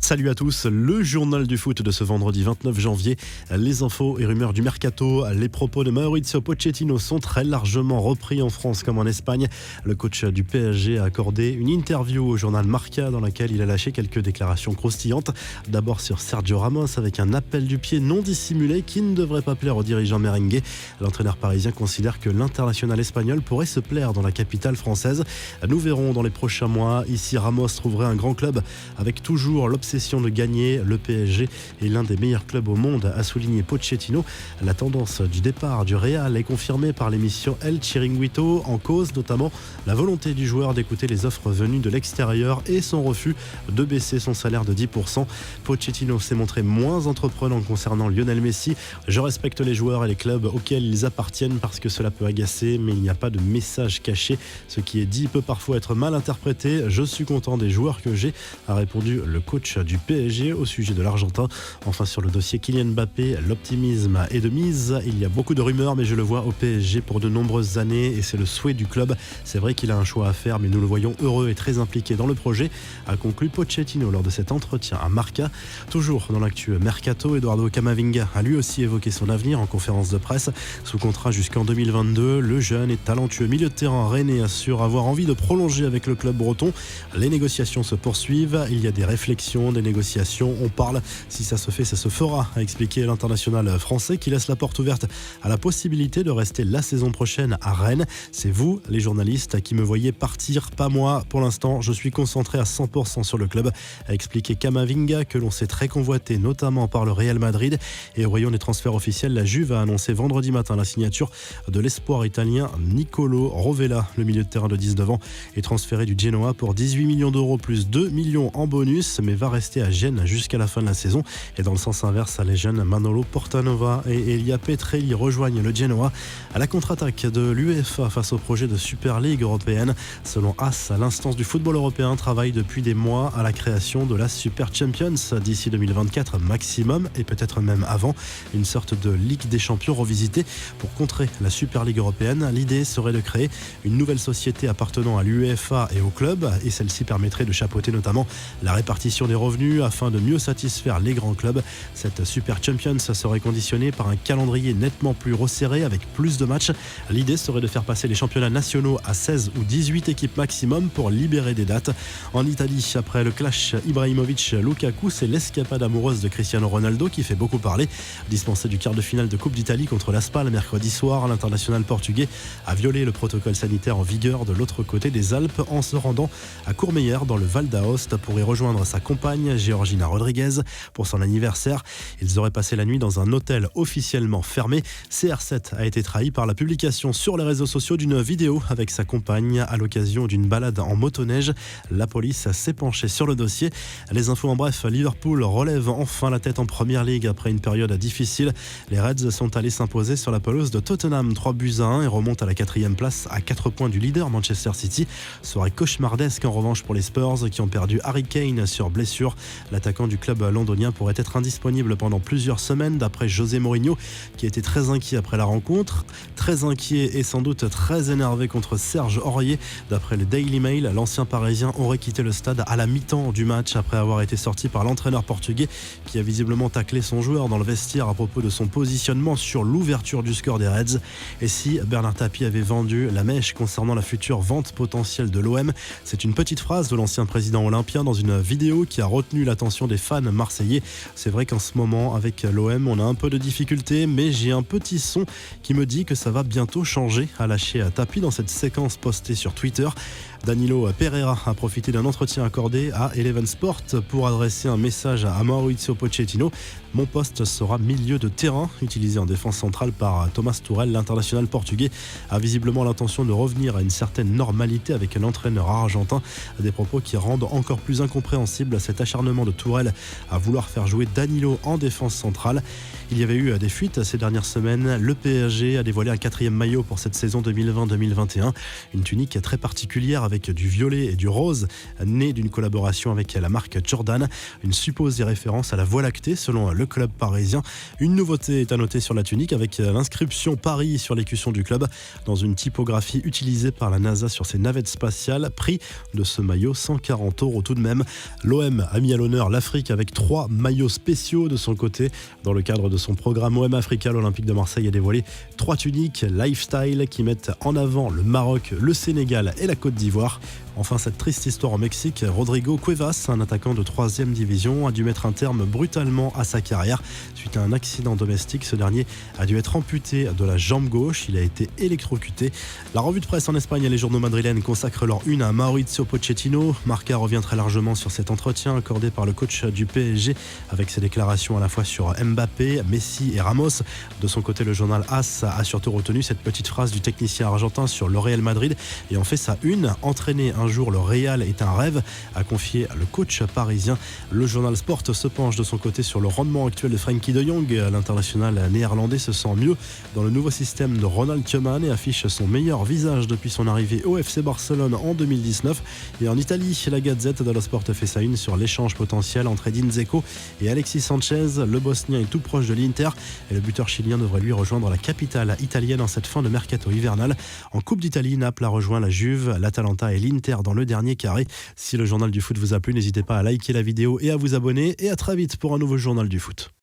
Salut à tous, le journal du foot de ce vendredi 29 janvier. Les infos et rumeurs du mercato, les propos de Mauricio Pochettino sont très largement repris en France comme en Espagne. Le coach du PSG a accordé une interview au journal Marca dans laquelle il a lâché quelques déclarations croustillantes. D'abord sur Sergio Ramos avec un appel du pied non dissimulé qui ne devrait pas plaire aux dirigeants merengues. L'entraîneur parisien considère que l'international espagnol pourrait se plaire dans la capitale française. Nous verrons dans les prochains mois. Ici, Ramos trouverait un grand club avec toujours l'obsession de gagner. Le PSG est l'un des meilleurs clubs au monde, a souligné Pochettino. La tendance du départ du Real est confirmée par l'émission El Chiringuito, en cause notamment la volonté du joueur d'écouter les offres venues de l'extérieur et son refus de baisser son salaire de 10%. Pochettino s'est montré moins entreprenant concernant Lionel Messi. Je respecte les joueurs et les clubs auxquels ils appartiennent parce que cela peut agacer, mais il n'y a pas de message caché. Ce qui est dit peut parfois être mal interprété. Je suis content des joueurs que j'ai, a répondu le coach du PSG au sujet de l'Argentin. Enfin, sur le dossier Kylian Mbappé, l'optimisme est de mise. Il y a beaucoup de rumeurs, mais je le vois au PSG pour de nombreuses années et c'est le souhait du club. C'est vrai qu'il a un choix à faire, mais nous le voyons heureux et très impliqué dans le projet, a conclu Pochettino lors de cet entretien à Marca. Toujours dans l'actu mercato, Eduardo Camavinga a lui aussi évoqué son avenir en conférence de presse. Sous contrat jusqu'en 2022, le jeune et talentueux milieu de terrain rennais assure avoir envie de prolonger avec le club breton. Les négociations se poursuivent. Il y a des réflexions, des négociations. On parle. Si ça se fait, ça se fera, a expliqué l'international français qui laisse la porte ouverte à la possibilité de rester la saison prochaine à Rennes. C'est vous, les journalistes, qui me voyez partir, pas moi. Pour l'instant, je suis concentré à 100% sur le club, a expliqué Camavinga, que l'on sait très convoité, notamment par le Real Madrid. Et au rayon des transferts officiels, la Juve a annoncé vendredi matin la signature de l'espoir italien Nicolo Rovella. Le milieu de terrain de 19 ans est transféré du Genoa pour 18 millions d'euros plus 2 millions en bonus, mais va rester à Gênes jusqu'à la fin de la saison. Et dans le sens inverse, les jeunes Manolo Portanova et Elia Petrelli rejoignent le Genoa à la contre-attaque de l'UEFA face au projet de Super League européenne. Selon AS, l'instance du football européen travaille depuis des mois à la création de la Super Champions d'ici 2024 maximum et peut-être même avant, une sorte de Ligue des champions revisitée pour contrer la Super League européenne. L'idée serait de créer une nouvelle société appartenant à l'UEFA et au club et celle-ci permettrait de chapeauter notamment la répartition des revenus afin de mieux satisfaire les grands clubs. Cette Super Champions serait conditionnée par un calendrier nettement plus resserré avec plus de matchs. L'idée serait de faire passer les championnats nationaux à 16 ou 18 équipes maximum pour libérer des dates. En Italie, après le clash Ibrahimovic-Lukaku, c'est l'escapade amoureuse de Cristiano Ronaldo qui fait beaucoup parler. Dispensé du quart de finale de Coupe d'Italie contre l'Aspal mercredi soir, l'international portugais a violé le protocole sanitaire en vigueur de l'autre côté des Alpes en se rendant à Courmayeur dans le Val d'Aoste pour y rejoindre sa compagne Georgina Rodriguez pour son anniversaire. Ils auraient passé la nuit dans un hôtel officiellement fermé. CR7 a été trahi par la publication sur les réseaux sociaux d'une vidéo avec sa compagne à l'occasion d'une balade en motoneige. La police s'est penchée sur le dossier. Les infos en bref, Liverpool relève enfin la tête en Premier League après une période difficile. Les Reds sont allés s'imposer sur la pelouse de Tottenham 3-1 et remontent à la 4e place à 4 points du leader Manchester City. Soirée cauchemardesque en revanche pour les Spurs qui ont perdu Harry Kane sur blessure. L'attaquant du club londonien pourrait être indisponible pendant plusieurs semaines d'après José Mourinho qui était très inquiet après la rencontre. Très inquiet et sans doute très énervé contre Serge Aurier. D'après le Daily Mail, l'ancien parisien aurait quitté le stade à la mi-temps du match après avoir été sorti par l'entraîneur portugais qui a visiblement taclé son joueur dans le vestiaire à propos de son positionnement sur l'ouverture du score des Reds. Et si Bernard Tapie avait vendu la mèche concernant la future vente potentielle de l'OM, c'est une petite phrase de l'ancien président olympien dans une vidéo qui a retenu l'attention des fans marseillais. C'est vrai qu'en ce moment, avec l'OM, on a un peu de difficultés, mais j'ai un petit son qui me dit que ça va bientôt changer, a lâché Tapie dans cette séquence postée sur Twitter. Danilo Pereira a profité d'un entretien accordé à Eleven Sport pour adresser un message à Mauricio Pochettino. Mon poste sera milieu de terrain, utilisé en défense centrale par Thomas Tuchel. L'international portugais a visiblement l'intention de revenir à une certaine normalité avec un entraîneur argentin. Des propos qui rendent encore plus incompréhensible cet acharnement de Tuchel à vouloir faire jouer Danilo en défense centrale. Il y avait eu des fuites ces dernières semaines. Le PSG a dévoilé un 4e maillot pour cette saison 2020-2021. Une tunique très particulière avec du violet et du rose, née d'une collaboration avec la marque Jordan. Une supposée référence à la Voie lactée selon le club parisien. Une nouveauté est à noter sur la tunique avec l'inscription Paris sur l'écusson du club dans une typographie utilisée par la NASA sur ses navettes spatiales. Prix de ce maillot 140 € tout de même. L'OM Une a mis à l'honneur l'Afrique avec 3 maillots spéciaux de son côté. Dans le cadre de son programme OM Africa, l'Olympique de Marseille a dévoilé 3 tuniques lifestyle qui mettent en avant le Maroc, le Sénégal et la Côte d'Ivoire. Enfin, cette triste histoire au Mexique, Rodrigo Cuevas, un attaquant de 3e division, a dû mettre un terme brutalement à sa carrière. Suite à un accident domestique, ce dernier a dû être amputé de la jambe gauche. Il a été électrocuté. La revue de presse en Espagne et les journaux madrilènes consacrent leur une à Mauricio Pochettino. Marca revient très largement sur cet entretien accordé par le coach du PSG avec ses déclarations à la fois sur Mbappé, Messi et Ramos. De son côté, le journal AS a surtout retenu cette petite phrase du technicien argentin sur le Real Madrid et en fait sa une, entraîner un jour le Real est un rêve, a confié le coach parisien. Le journal Sport se penche de son côté sur le rendement actuel de Frenkie de Jong. L'international néerlandais se sent mieux dans le nouveau système de Ronald Koeman et affiche son meilleur visage depuis son arrivée au FC Barcelone en 2019. Et en Italie, la Gazette dello Sport fait sa une sur l'échange potentiel entre Edin Dzeko et Alexis Sanchez. Le Bosnien est tout proche de l'Inter et le buteur chilien devrait lui rejoindre la capitale italienne en cette fin de mercato hivernal. En Coupe d'Italie, Naples a rejoint la Juve, l'Atalanta et l'Inter dans le dernier carré. Si le journal du foot vous a plu, n'hésitez pas à liker la vidéo et à vous abonner. Et à très vite pour un nouveau journal du foot.